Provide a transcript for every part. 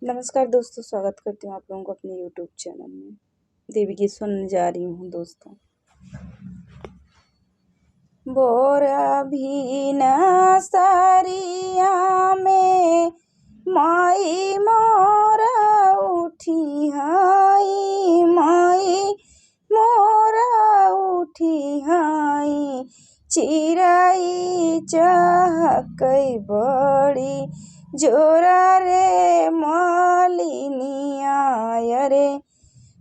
नमस्कार दोस्तों, स्वागत करती हूँ आप लोगों को अपने यूट्यूब चैनल में। देवी गीत सुनने जा रही हूँ दोस्तों। बोरा भी न सारिया में माई मोरा उठी हाई, माई मोरा उठी हाई। चिराई चहकई बड़ी जोरा रे मालिनिया रे।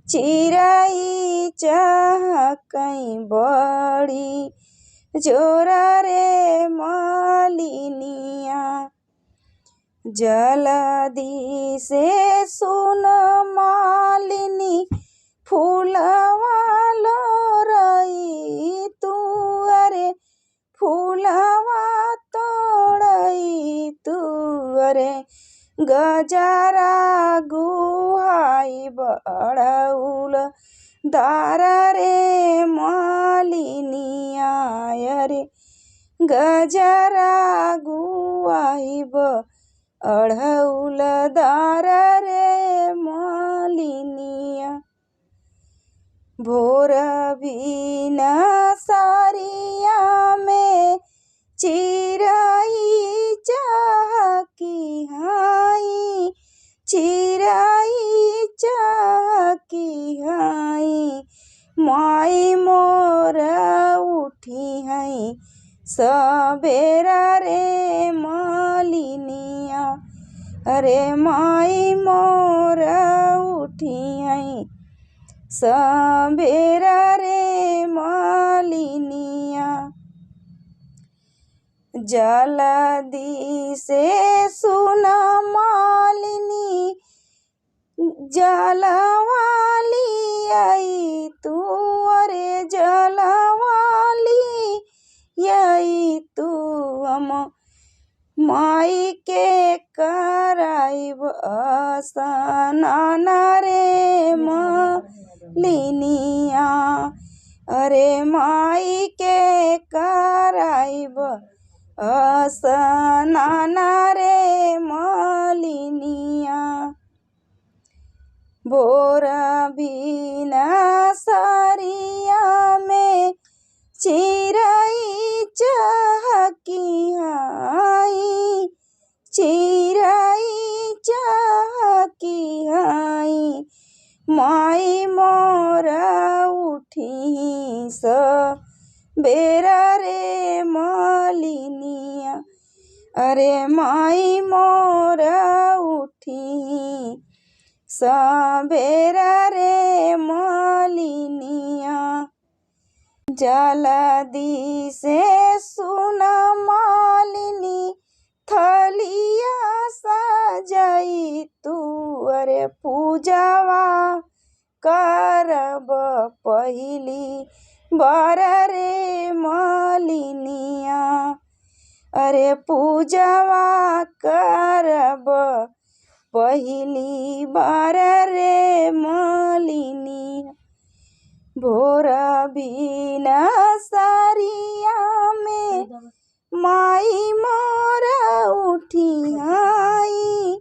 चिराई चहकई बड़ी जोरा रे मालिनिया। जल्दी से सुन मालिनी फूलवा लोरई तू अरे, फूलवा तोड़ई तू अरे। गजरा गुहाई बड़ौल दारा रे मालिनिया रे। गजरा गुहाई बड़ौल दारा रे मालिनिया। भोर भी न सारिया में चिराई चहकी हाई, चिराई चहकी हाई। माई मोरा उठी हाई सबेरा रे मालिनिया अरे। माई मोरा उठी हाई सबेरा रे मालिनिया। जल्दी से सुन मालिनी जलवाली आई तू अरे, जलवाली आई तू। हम माई के कराइब स्नान रे मालिनिया अरे। माई के कराइब स्नान रे मालिनिया। भोर भी न सारिया में चिराई चहकी हाई, चिराई चहकी हाई। माई मोरा उठी सबेरा रे मालिनिया अरे। माई मोरा उठी सबेरा रे मालिनिया। जल्दी से सुन मालिनी थलिया सजाई तू अरे। पूजावा करब पहिली बार रे मालिनिया अरे। पूजावा करब पहिली बार रे मालिनिया। भोर भी न सारिया में माई मोरा उठी हाई,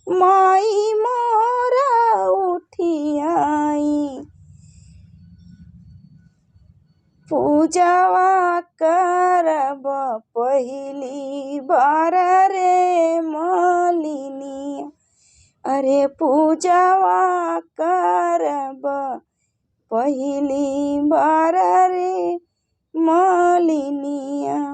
माई मोरा उठी आई। पूजावा करब पहिली बार रे मालिनिया अरे। पूजावा करब पहिली बार रे मालिनिया।